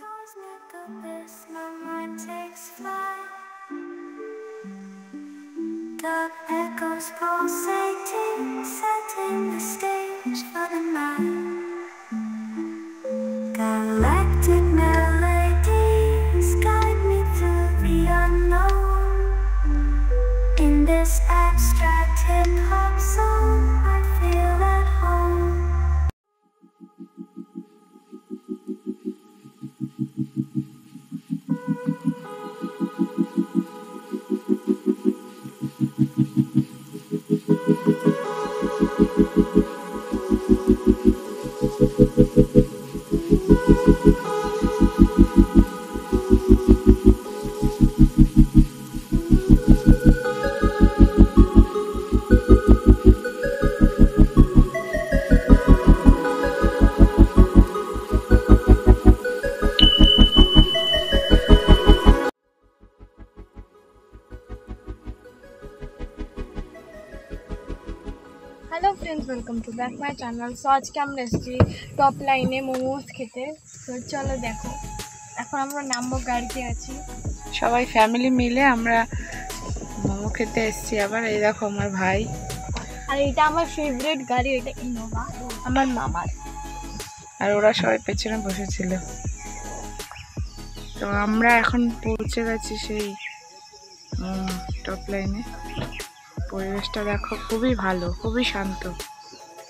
goes like abyss, my mind takes flight. Dark echoes pulsating, setting the stage for the night. Galactic melodies guide me through the unknown. In this abstract hip-hop song, I feel at home. Hello friends, welcome to back my channel. So आज के আমরা এসেছি top লাইনে মোমোস খেতে। তো চলো দেখো, এখন আমরা নামবো, গাড়িতে আছি সবাই ফ্যামিলি মিলে আমরা মোমো খেতে এসেছি। আবার এই দেখো আমার ভাই, আর এটা আমার ফেভারিট গাড়ি, এটা ইনোভা আমার মামার। আর ওরা সবাই পেছনে বসেছিল। তো আমরা এখন পৌঁছে গেছি সেই টপ লাইনে। পরিবেশটা দেখো, খুবই ভালো, খুবই শান্ত।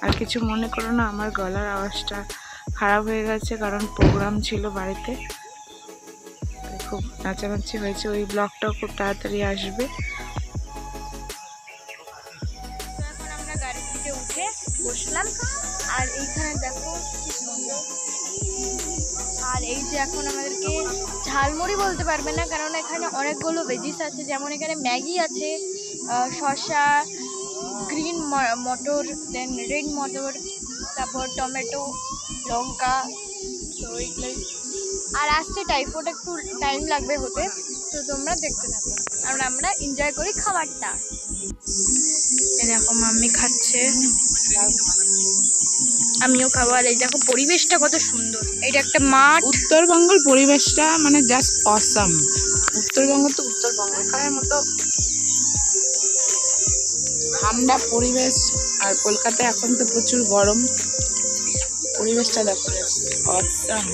আর কিছু মনে করো না, আমার গলার আওয়াজটা খারাপ হয়ে গেছে, কারণ প্রোগ্রাম ছিল বাড়িতে, খুব নাচানাচি হয়েছে। ওই ব্লগটাও খুব তাড়াতাড়ি আসবে। এখন আমরা গাড়ি থেকে উঠে বসলাম, আর এইখানে দেখো কি সুন্দর। আর এই যে এখন আমাদেরকে ঝালমুড়ি বলতে পারবে না, কারণ এখানে অনেকগুলো ভেজিস আছে, যেমন এখানে ম্যাগি আছে, শসা, গ্রিন মটর, দেন রেড মটর, তারপর টমেটো, লঙ্কা, তো এইগুলো। আর আসছে টাইফয়েড, একটু টাইম লাগবে হতে। তো তোমরা দেখতে থাকো, আর আমরা এনজয় করি খাবারটা। এরকম মাম্মি খাচ্ছে, আমিও খাবো। আর এই দেখো পরিবেশটা কত সুন্দর, এটা একটা মাঠ। উত্তরবঙ্গের পরিবেশটা মানে জাস্ট অসাম। উত্তরবঙ্গ তো উত্তরবঙ্গ, এখানের মতো ঠান্ডা পরিবেশ। আর কলকাতায় এখন তো প্রচুর গরম। পরিবেশটা দেখো, অসাম।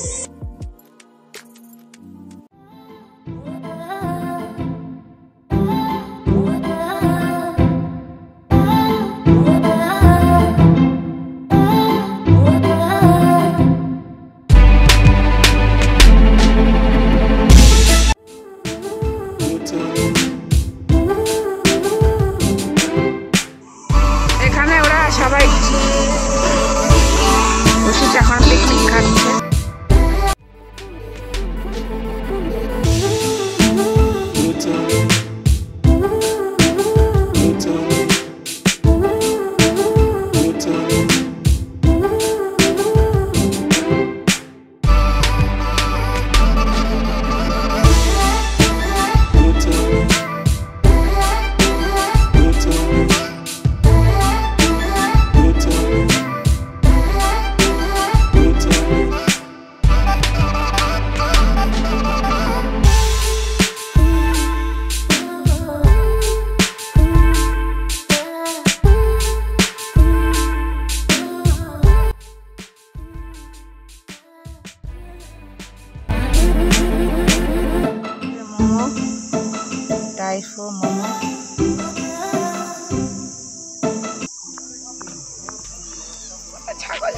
সবাই বসেছে, এখন পিকনিক খাচ্ছে। টাইফো মোমো, ছাগল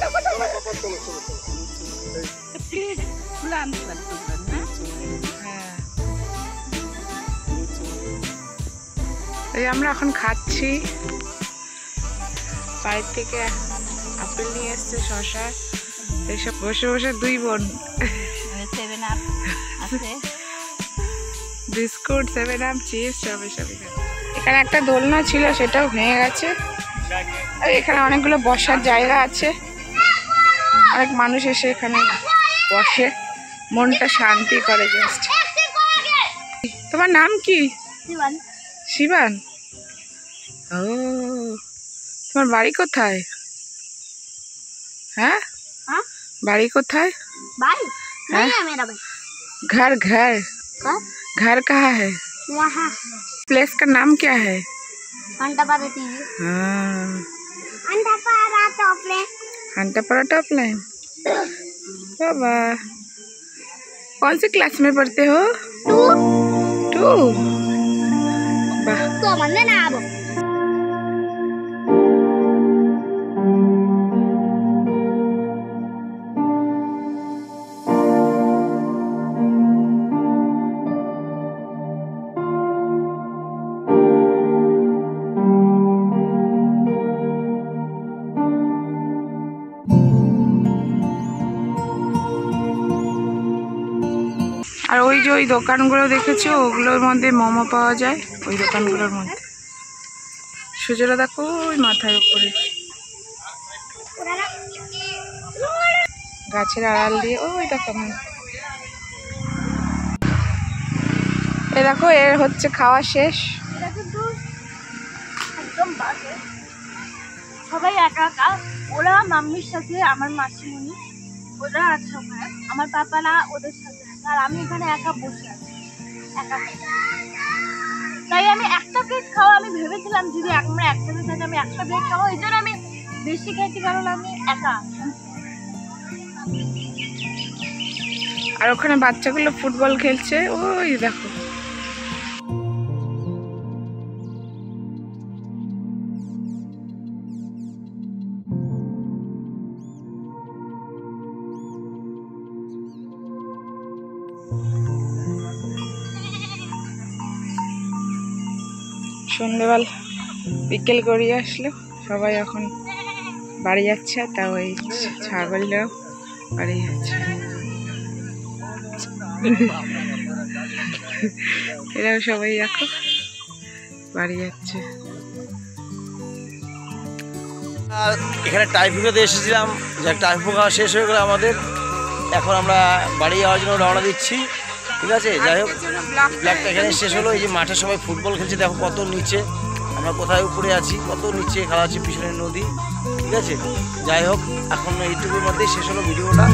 এই আমরা এখন খাচ্ছি। বাড়ির থেকে আপেল নিয়ে এসছে, শসা, এইসব বসে বসে দুই বোন। বিস্কুট, 7 আপ, চিপস, সবে সবই। এখানে একটা দোলনা ছিল, সেটাও ভেঙে গেছে। আর এখানে অনেকগুলো বসার জায়গা আছে, অনেক মানুষ এসে এখানে বসে, মনটা শান্তি করে জাস্ট। তোমার নাম কি? শিবান। ও, তোমার বাড়ি কোথায়? হ্যাঁ, বাড়ি কোথায়? नहीं है मेरा भाई। घर घर घर कहाँ है? वहाँ प्लेस का नाम क्या है? अंटापारा टीवी। हाँ, अंटापारा टॉप लेन। अंटापारा टॉप लाइन। बाबा, कौन से क्लास में पढ़ते हो? 2। वाह, तो मन्ने ना अब আর ওই যে ওই দোকানগুলো দেখেছো, ওগুলোর মধ্যে মোমো পাওয়া যায়। ওই দোকানগুলোর মধ্যে সূর্যটা দেখো ওই মাথার উপরে, গাছের আড়াল দিয়ে ওই দোকান। এ দেখো, এর হচ্ছে খাওয়া শেষ। একদম বাজে, সবাই একা একা। ওরা মাম্মির সাথে, আমার মাসিমণি ওরা আছে ওখানে, আমার পাপারা ওদের সাথে আছে, আর আমি এখানে একা বসে আছি একা। তাই আমি একটা প্লেট খাওয়া, আমি ভেবেছিলাম যদি আমরা একসাথে থাকি আমি একটা প্লেট খাবো, এই জন্য আমি বেশি খাইছি, কারণ আমি একা। আর ওখানে বাচ্চাগুলো ফুটবল খেলছে, ওই দেখো। সন্ধ্যেবেলা বিকেল গড়িয়ে আসলো, সবাই এখন বাড়ি যাচ্ছে। তা ওই ছাগলরাও বাড়ি যাচ্ছে, এরাও সবাই দেখো বাড়ি যাচ্ছে। আর এখানে টাইফুকাতে এসেছিলাম, যে টাইফুকা শেষ হয়ে গেলে আমাদের, এখন আমরা বাড়ি যাওয়ার জন্য রওনা দিচ্ছি। ঠিক আছে, যাই হোক, ব্লগটা এখানে শেষ হলো। এই যে মাঠে সবাই ফুটবল খেলছে, দেখো কত নিচে, আমরা কোথায় উপরে আছি, কত নিচে খেলা হচ্ছে, পিছনে নদী। ঠিক আছে, যাই হোক, এখন এইটুকুর মধ্যেই শেষ হলো ভিডিওটা।